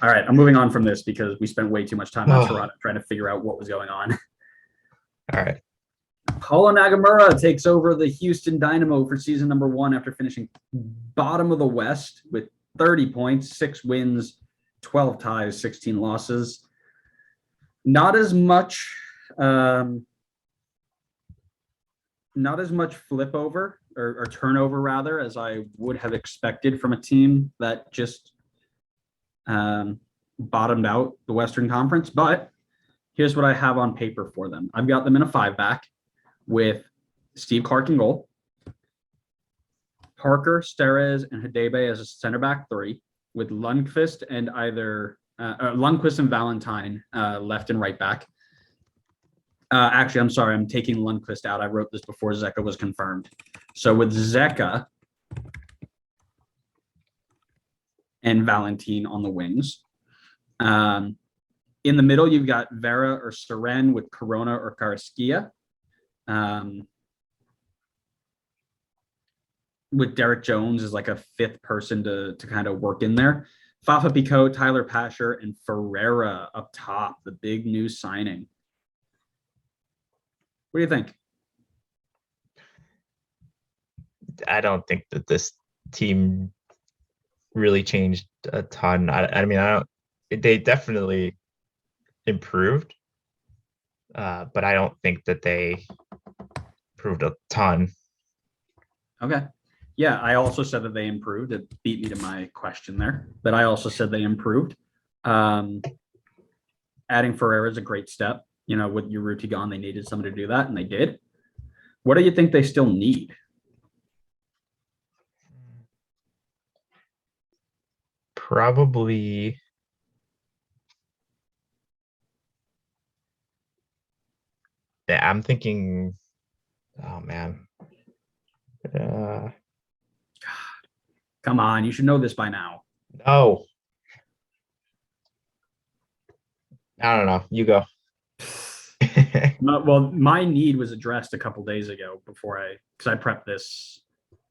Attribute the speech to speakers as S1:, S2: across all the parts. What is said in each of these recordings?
S1: All right, I'm moving on from this because we spent way too much time on
S2: Oh,
S1: Toronto trying to figure out what was going on.
S2: all right.
S1: Paulo Nagamura takes over the Houston Dynamo for season number 1 after finishing bottom of the West with 30 points, 6 wins, 12 ties, 16 losses. Not as much, um, not as much flip over or turnover rather as I would have expected from a team that just bottomed out the Western Conference. But here's what I have on paper for them. I've got them in a 5-back with Steve Clark in goal, Parker, Steres, and Hadebe as a center back 3, with Lundqvist and Lundqvist and Valentine left and right back. Actually, I'm sorry, I'm taking Lundqvist out. I wrote this before Zeka was confirmed. So with Zeka and Valentine on the wings. In the middle, you've got Vera or Seren with Corona or Karaskia. With Derek Jones as like a 5th person to kind of work in there. Fafa Picault, Tyler Pasher, and Ferreira up top, the big new signing. What do you think?
S2: I don't think that this team really changed a ton. I mean, I don't. They definitely improved, but I don't think that they improved a ton.
S1: Okay. Yeah, I also said that they improved. It beat me to my question there, but I also said they improved. Adding Ferreira is a great step. You know, with Urruti gone, they needed someone to do that, and they did. What do you think they still need?
S2: Probably. Yeah, I'm thinking. Oh man. Uh,
S1: Come on, you should know this by now.
S2: no, I don't know. You go.
S1: Well, my need was addressed a couple days ago because I prepped this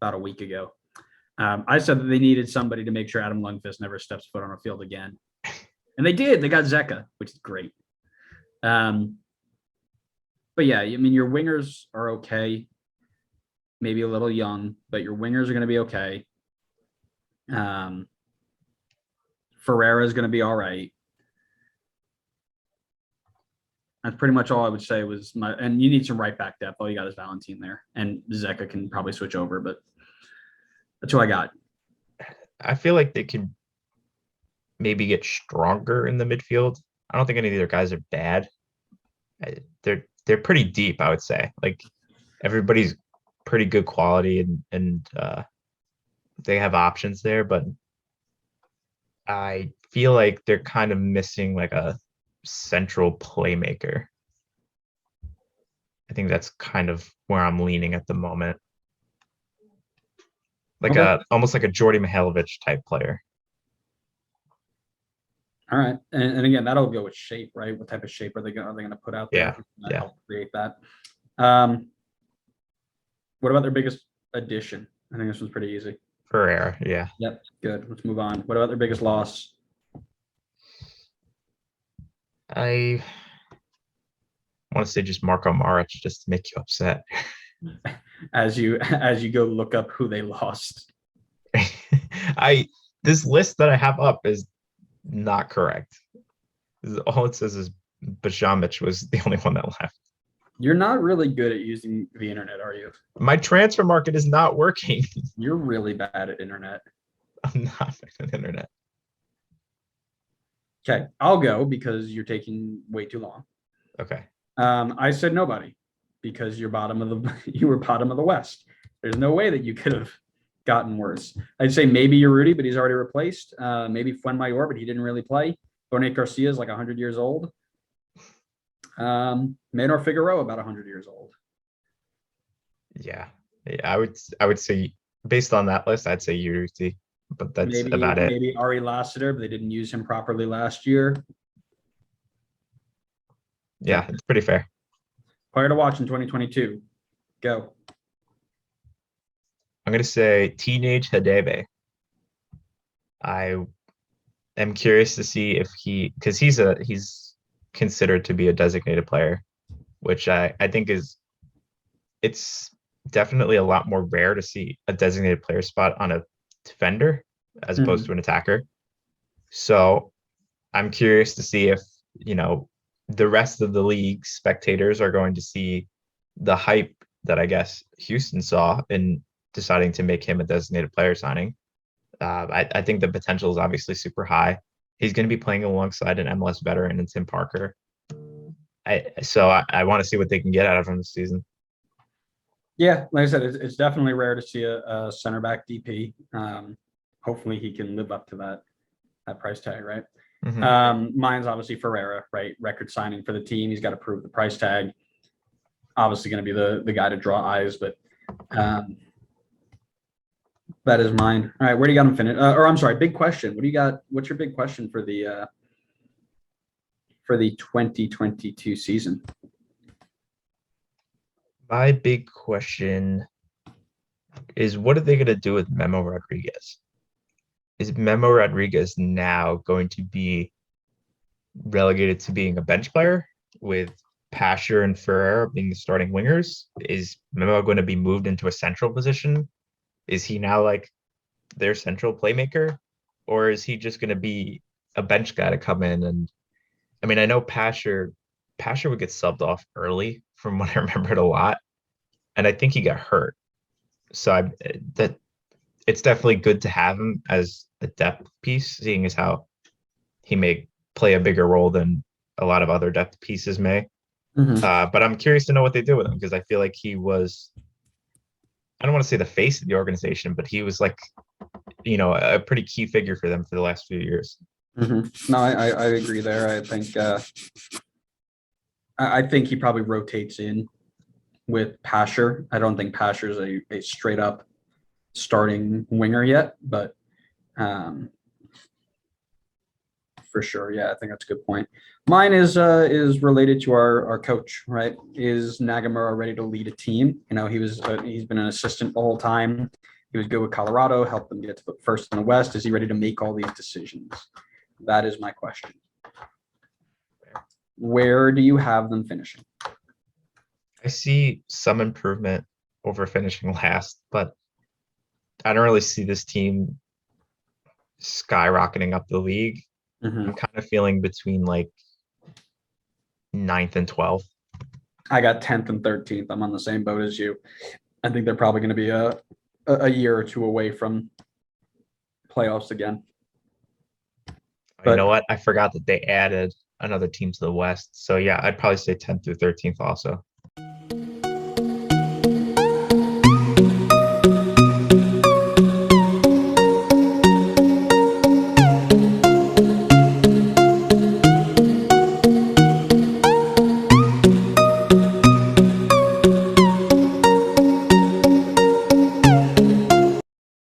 S1: about a week ago. I said that they needed somebody to make sure Adam Lundqvist never steps foot on a field again. And they did. They got Zeka, which is great. But yeah, I mean, your wingers are okay. Maybe a little young, but your wingers are going to be okay. Ferreira is going to be all right. That's pretty much all I would say was and you need some right back depth. All you got is Valentine there, and Zeka can probably switch over, but that's who I got.
S2: I feel like they could maybe get stronger in the midfield. I don't think any of their guys are bad. They're pretty deep, I would say. Like everybody's pretty good quality and they have options there, but I feel like they're kind of missing like a central playmaker. I think that's kind of where I'm leaning at the moment. Like
S1: Okay.
S2: a almost like a Jordy Mihailovic type player.
S1: All right. And again, that'll go with shape, right? What type of shape are they going to put out there
S2: Yeah.
S1: to
S2: Yeah.
S1: help create that? What about their biggest addition? I think this one's pretty easy.
S2: Ferreira. Yeah.
S1: Yep. Good. Let's move on. What about their biggest loss?
S2: I want to say just Marco Maric just to make you upset.
S1: As you go look up who they lost.
S2: I this list that I have up is not correct. All it says is Bajamic was the only one that left.
S1: You're not really good at using the internet, are you?
S2: My transfer market is not working.
S1: You're really bad at internet.
S2: I'm not on the internet.
S1: Okay, I'll go because you're taking way too long.
S2: Okay.
S1: I said nobody because you were bottom of the West. There's no way that you could have gotten worse. I'd say maybe you're Rudy, but he's already replaced. Maybe Fuenmayor, but he didn't really play. Bonet Garcia is like 100 years old. Manor Figueroa about 100 years old.
S2: Yeah. I would say based on that list, I'd say Uruti, but that's about it.
S1: Maybe Ari Lassiter, but they didn't use him properly last year.
S2: Yeah, it's pretty fair.
S1: Player to watch in 2022. Go.
S2: I'm gonna say teenage Hadebe. I am curious to see if because he's considered to be a designated player, which I think it's definitely a lot more rare to see a designated player spot on a defender as opposed
S1: Mhm.
S2: to an attacker. So I'm curious to see if, the rest of the league spectators are going to see the hype that I guess Houston saw in deciding to make him a designated player signing. I think the potential is obviously super high. He's going to be playing alongside an MLS veteran and Tim Parker. I want to see what they can get out of him this season.
S1: Yeah, like I said, it's definitely rare to see a center back DP. Hopefully, he can live up to that price tag, right? Mine's obviously Ferreira, right? Record signing for the team. He's got to prove the price tag. Obviously, going to be the guy to draw eyes, but that is mine. All right, where do you got him finished? Or I'm sorry, big question. What do you got? What's your big question for the 2022 season?
S2: My big question is, what are they going to do with Memo Rodriguez? Is Memo Rodriguez now going to be relegated to being a bench player with Pasher and Ferrer being the starting wingers? Is Memo going to be moved into a central position? Is he now like their central playmaker? Or is he just going to be a bench guy to come in? And I mean, I know Pasher would get subbed off early from what I remembered a lot. And I think he got hurt. So that it's definitely good to have him as a depth piece, seeing as how he may play a bigger role than a lot of other depth pieces may. But I'm curious to know what they do with him because I feel like he was, I don't want to say the face of the organization, but he was like, a pretty key figure for them for the last few years.
S1: No, I agree there. I think he probably rotates in with Pasher. I don't think Pasher is a straight up starting winger yet, but for sure, yeah, I think that's a good point. Mine is related to our coach, right? Is Nagamura ready to lead a team? He's been an assistant the whole time. He was good with Colorado, helped them get to the first in the West. Is he ready to make all these decisions? That is my question. Where do you have them finishing?
S2: I see some improvement over finishing last, but I don't really see this team skyrocketing up the league. I'm kind of feeling between like 9th and 12th.
S1: I got 10th and 13th. I'm on the same boat as you. I think they're probably going to be a year or two away from playoffs again.
S2: You know what? I forgot that they added another team to the West. So yeah, I'd probably say 10th through 13th also.